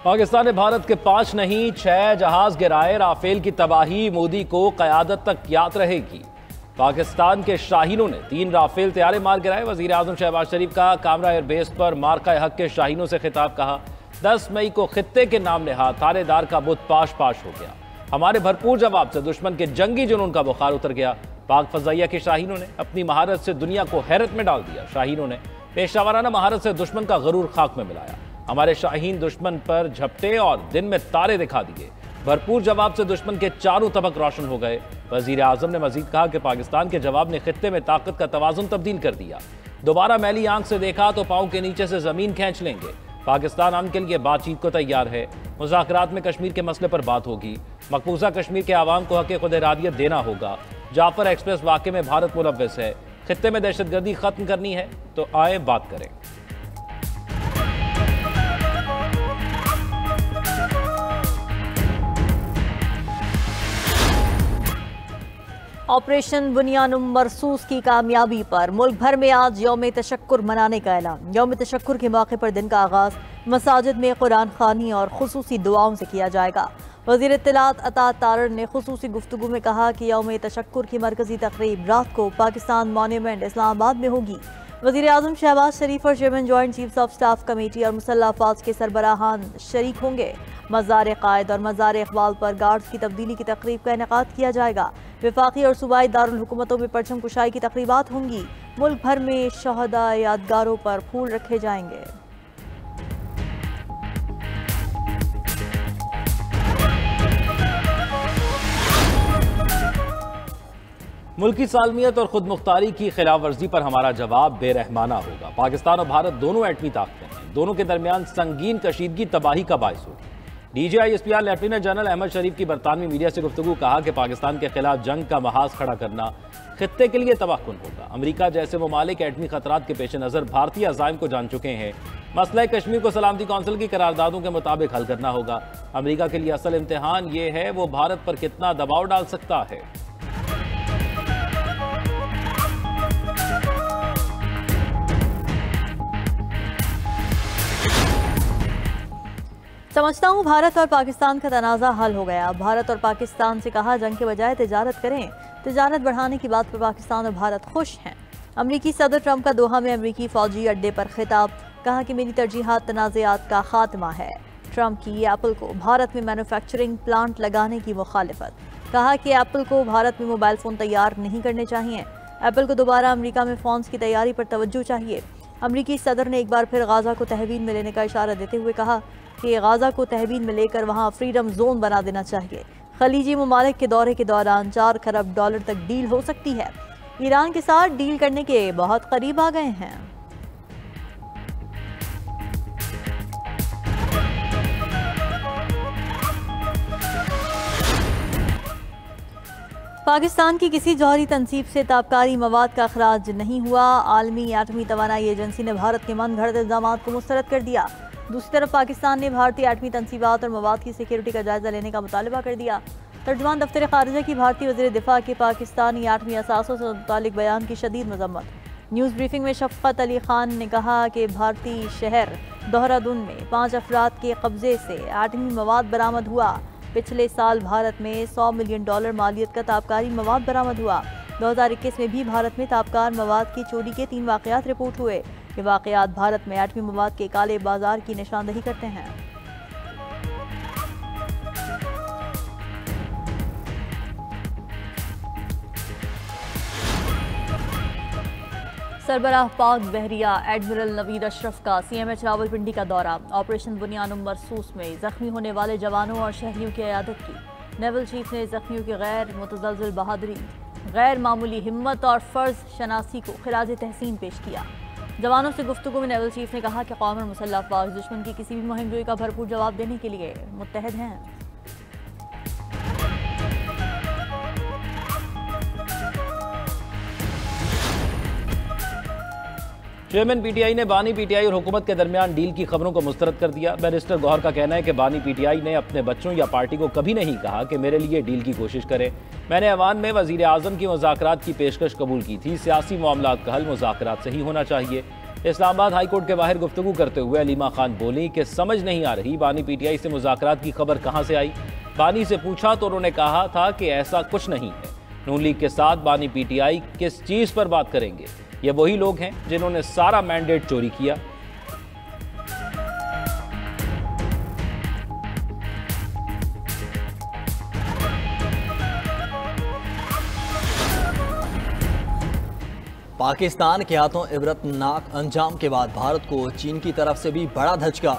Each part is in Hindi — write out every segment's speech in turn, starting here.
पाकिस्तान ने भारत के 5 नहीं 6 जहाज गिराए। राफेल की तबाही मोदी को क़यादत तक याद रहेगी। पाकिस्तान के शाहीनों ने 3 राफेल तैयारे मार गिराए। वजीर आजम शहबाज शरीफ का कामरा एयरबेस पर मार्का हक के शाहीनों से खिताब। कहा 10 मई को खित्ते के नाम नेहा थानेदार का बुत पाश पाश हो गया। हमारे भरपूर जवाब से दुश्मन के जंगी जुनून का बुखार उतर गया। पाक फजाइया के शाहीनों ने अपनी महारत से दुनिया को हैरत में डाल दिया। शाहीनों ने पेशावराना महारत से दुश्मन का गरूर खाक में मिलाया। हमारे शाहीन दुश्मन पर झपटे और दिन में तारे दिखा दिए। भरपूर जवाब से दुश्मन के चारों तबक रोशन हो गए। वजीर आजम ने मजीद कहा कि पाकिस्तान के जवाब ने खित्ते में ताकत का तवाजुन तब्दील कर दिया। दोबारा मैली आंख से देखा तो पांव के नीचे से जमीन खींच लेंगे। पाकिस्तान अमन के लिए बातचीत को तैयार है। मुज़ाकरात में कश्मीर के मसले पर बात होगी। मकबूजा कश्मीर के आवाम को हक़ खुद इरादियत देना होगा। जाफर एक्सप्रेस वाक़े में भारत मुलव्वस है। खित्ते में दहशतगर्दी खत्म करनी है तो आए बात करें। ऑपरेशन बुनियानुम मरसूस की कामयाबी पर मुल्क भर में आज यौम तशक्कुर मनाने का ऐलान। यौम तशक्कुर के मौके पर दिन का आगाज मसाजिद में कुरान खानी और खुसूसी दुआओं से किया जाएगा। वज़ीर इत्तलात अता तारड़ ने खुसूसी गुफ्तगू में कहा कि यौम तशक्कुर की मरकजी तकरीब रात को पाकिस्तान मॉन्यूमेंट इस्लामाबाद में होगी। वज़ीर आज़म शहबाज शरीफ और chairman joint chiefs of staff committee और मुसल्लह अफवाज के सरबराहान शरीक होंगे। मज़ार कायद और मज़ार इकबाल पर गार्ड्स की तब्दीली की तकरीब का इनेकाद किया जाएगा। वफाकी और सूबाई दारुल हुकूमतों में परचम कुशाई की तकरीबात होंगी। मुल्क भर में शहदा यादगारों पर फूल रखे जाएंगे। मुल्की सालमियत और खुद मुख्तारी की खिलाफ वर्जी पर हमारा जवाब बेरहमाना होगा। पाकिस्तान और भारत दोनों एटमी ताकतें हैं। दोनों के दरमियान संगीन कशीदगी तबाही का बायस होगी। DGISPR लेफ्टिनेंट जनरल अहमद शरीफ की बरतानवी मीडिया से गुफ्तगू। कहा कि पाकिस्तान के खिलाफ जंग का महाज खड़ा करना खित्ते के लिए तबाहकुन होगा। अमरीका जैसे ममालिक एटमी खतरात के पेश नज़र भारतीय अज़ाइम को जान चुके हैं। मसला कश्मीर को सलामती कौंसिल की करारदादों के मुताबिक हल करना होगा। अमरीका के लिए असल इम्तिहान ये है वो भारत पर कितना दबाव डाल सकता है। समझता हूँ भारत और पाकिस्तान का तनाज़ा हल हो गया। भारत और पाकिस्तान से कहा जंग के बजाय तिजारत करें। तिजारत बढ़ाने की बात पर पाकिस्तान और भारत खुश हैं। अमरीकी सदर ट्रंप का दोहा में अमरीकी फौजी अड्डे पर खिताब। कहा कि मेरी तरजीहात तनाज़ात का खात्मा है। ट्रंप की एप्पल को भारत में मैन्युफैक्चरिंग प्लांट लगाने की मुखालिफत। कहा कि एप्पल को भारत में मोबाइल फ़ोन तैयार नहीं करने चाहिए। एप्पल को दोबारा अमरीका में फ़ोन्स की तैयारी पर तवज्जो चाहिए। अमरीकी सदर ने एक बार फिर गाज़ा को तहवील में लेने का इशारा देते हुए कहा कि गाज़ा को तहवील में लेकर वहाँ फ्रीडम जोन बना देना चाहिए। खलीजी ममालिक के दौरे के दौरान $4 खरब तक डील हो सकती है। ईरान के साथ डील करने के बहुत करीब आ गए हैं। पाकिस्तान की किसी जौहरी तनसीब से ताबकारी मवाद का अखराज नहीं हुआ। आलमी एटमी तवानाई एजेंसी ने भारत के मन घड़त इल्जामात को मुस्तरद कर दिया। दूसरी तरफ पाकिस्तान ने भारतीय एटमी तनसीबात और मवाद की सिक्योरिटी का जायजा लेने का मुतालबा कर दिया। तर्जुमान दफ्तर खारिजा की भारतीय वज़ीर दिफा के पाकिस्तानी एटमी असासों से मुतालिक बयान की शदीद मजम्मत। न्यूज़ ब्रीफिंग में शफ़क़त अली खान ने कहा कि भारतीय शहर देहरादून में 5 अफराद के कब्जे से एटमी मवाद बरामद हुआ। पिछले साल भारत में $100 मिलियन मालियत का ताबकारी मवाद बरामद हुआ। 2021 में भी भारत में ताबकार मवाद की चोरी के 3 वाक़यात रिपोर्ट हुए। ये वाक़यात भारत में एटमी मवाद के काले बाजार की निशानदही करते हैं। सरबराह पाक बहरिया एडमिरल नवीद अशरफ का CMH रावलपिंडी का दौरा। ऑपरेशन बुनियानुम मरसूस में जख्मी होने वाले जवानों और शहरियों की इयादत की। नेवल चीफ ने जख्मियों की गैर मुतज़लज़िल बहादुरी, गैर मामूली हिम्मत और फ़र्ज शनासी को खिराज तहसीन पेश किया। जवानों से गुफ्तगू में नेवल चीफ ने कहा कि कौम और मुसल्लह अफवाज दुश्मन की किसी भी मुहिमजोई का भरपूर जवाब देने के लिए मुत्तहद हैं। चेयरमैन PTI ने बानी PTI और हुकूमत के दरमियान डील की खबरों को मुस्तरद कर दिया। बैरिस्टर गौहर का कहना है कि बानी PTI ने अपने बच्चों या पार्टी को कभी नहीं कहा कि मेरे लिए डील की कोशिश करें। मैंने ऐवान में वज़ीर आज़म की मुज़ाकरात की पेशकश कबूल की थी। सियासी मामलात का हल मुज़ाकरात से ही होना चाहिए। इस्लामाबाद हाईकोर्ट के बाहर गुफ्तगू करते हुए अलीमा खान बोली कि समझ नहीं आ रही बानी पीटीआई से मुज़ाकरात की खबर कहां से आई। बानी से पूछा तो उन्होंने कहा था कि ऐसा कुछ नहीं है। नून लीग के साथ बानी पीटीआई किस चीज पर बात करेंगे? ये वही लोग हैं जिन्होंने सारा मैंडेट चोरी किया। पाकिस्तान के हाथों इबरतनाक अंजाम के बाद भारत को चीन की तरफ से भी बड़ा धचका।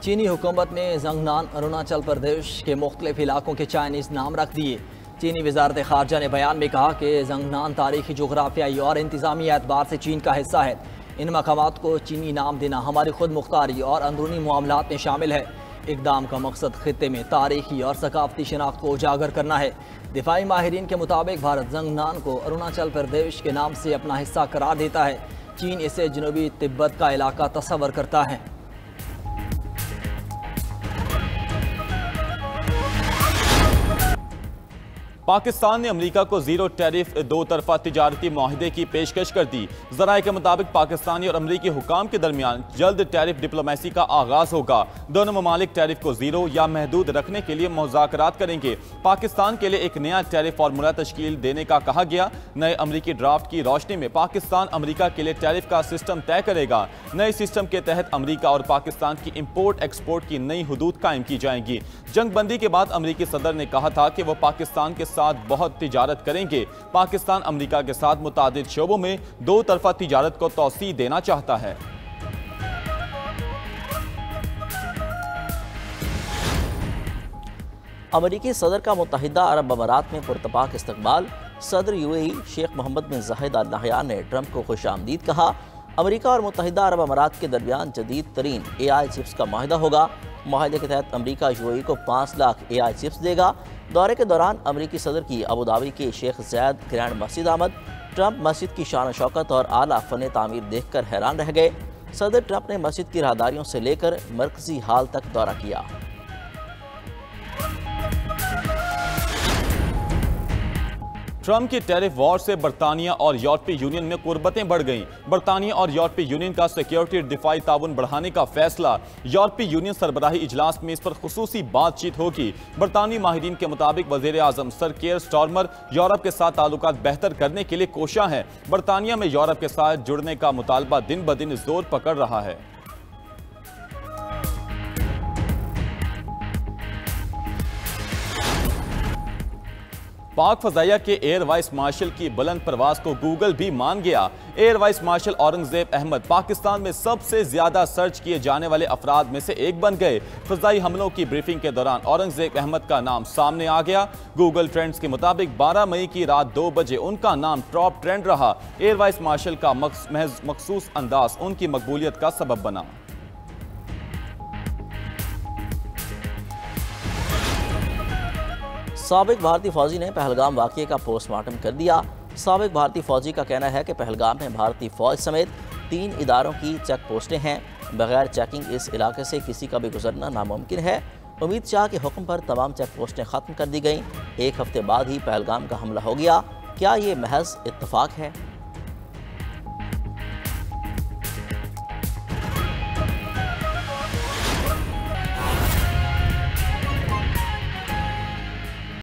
चीनी हुकूमत ने जंगनान अरुणाचल प्रदेश के मुख्तलिफ इलाकों के चाइनीज़ नाम रख दिए। चीनी वजारत खारजा ने बयान में कहा कि जंगनान तारीखी जोग्राफियाई और इंतज़ामी एतबार से चीन का हिस्सा है। इन मकामात को चीनी नाम देना हमारी खुद मुख्तारी और अंदरूनी मामलात में शामिल है। इक़दाम का मकसद खित्ते में तारीखी और सकाफती शनाख्त को उजागर करना है। दिफाई माहिरीन के मुताबिक भारत जंगनान को अरुणाचल प्रदेश के नाम से अपना हिस्सा करार देता है। चीन इसे जनूबी तिब्बत का इलाका तस्वर करता है। पाकिस्तान ने अमेरिका को जीरो टैरिफ दो तरफा तिजारती मुआहदे की पेशकश कर दी। ज़राए के मुताबिक पाकिस्तानी और अमरीकी हुकाम के दरमियान जल्द टैरिफ डिप्लोमेसी का आगाज होगा। दोनों ममालिक टैरिफ को जीरो या महदूद रखने के लिए मुज़ाकरात करेंगे। पाकिस्तान के लिए एक नया टैरिफ फार्मूला तश्कील देने का कहा गया। नए अमरीकी ड्राफ्ट की रोशनी में पाकिस्तान अमरीका के लिए टैरिफ का सिस्टम तय करेगा। नए सिस्टम के तहत अमरीका और पाकिस्तान की इम्पोर्ट एक्सपोर्ट की नई हुदूद कायम की जाएंगी। जंगबंदी के बाद अमरीकी सदर ने कहा था कि वह पाकिस्तान के साथ बहुत तिजारत करेंगे। पाकिस्तान अमेरिका के साथ मुतादिद शोबों में दो तरफा तिजारत को तौसीह देना चाहता है। अमरीकी सदर का मुत्तहिदा अरब अमारात में पुरतपाक इस्तकबाल। सदर यूएई शेख मोहम्मद बिन जायद अल नहयान ने ट्रंप को खुशामदीद कहा। अमरीका और मुत्तहिदा अरब अमारात के दरमियान जदीद तरीन AI चिप्स का माहिदा होगा। माहिदे के तहत अमरीका यूएई को 5 लाख AI चिप्स देगा। दौरे के दौरान अमरीकी सदर की अबू धाबी के शेख ज़ायद ग्रैंड मस्जिद आमद। ट्रंप मस्जिद की शान शौकत और आला फ़न तामीर देखकर हैरान रह गए। सदर ट्रंप ने मस्जिद की राहदारियों से लेकर मरकजी हाल तक दौरा किया। ट्रंप की टैरिफ वॉर से बरतानिया और यूरोपीय यूनियन में कुर्बतें बढ़ गईं। बरतानिया और यूरोपीय यूनियन का सिक्योरिटी और दिफाई ताउन बढ़ाने का फैसला। यूरोपीय यूनियन सरबराही इजलास में इस पर खुसूसी बातचीत होगी। बरतानी माहिरीन के मुताबिक वज़ीर आज़म सर केयर स्टारमर यूरोप के साथ ताल्लुकात बेहतर करने के लिए कोशां हैं। बरतानिया में यूरोप के साथ जुड़ने का मुतालबा दिन ब दिन जोर पकड़ रहा है। पाक फजाइया के एयर वाइस मार्शल की बुलंद परवाज को गूगल भी मान गया। Air vice marshal Aurangzeb Ahmed Pakistan में सबसे ज्यादा सर्च किए जाने वाले अफराद में से एक बन गए। फजाई हमलों की ब्रीफिंग के दौरान औरंगजेब अहमद का नाम सामने आ गया। गूगल ट्रेंड्स के मुताबिक 12 मई की रात 2 बजे उनका नाम टॉप ट्रेंड रहा। एयर वाइस मार्शल का महज मखसूस अंदाज उनकी मकबूलियत का सबब बना। साबिक भारतीय फौजी ने पहलगाम वाक़ये का पोस्टमार्टम कर दिया। साबिक भारतीय फौजी का कहना है कि पहलगाम में भारतीय फौज समेत 3 इदारों की चेक पोस्टें हैं। बगैर चेकिंग इस इलाके से किसी का भी गुजरना नामुमकिन है। अमित शाह के हुक्म पर तमाम चेक पोस्टें ख़त्म कर दी गईं। 1 हफ्ते बाद ही पहलगाम का हमला हो गया। क्या ये महज इत्तफाक है?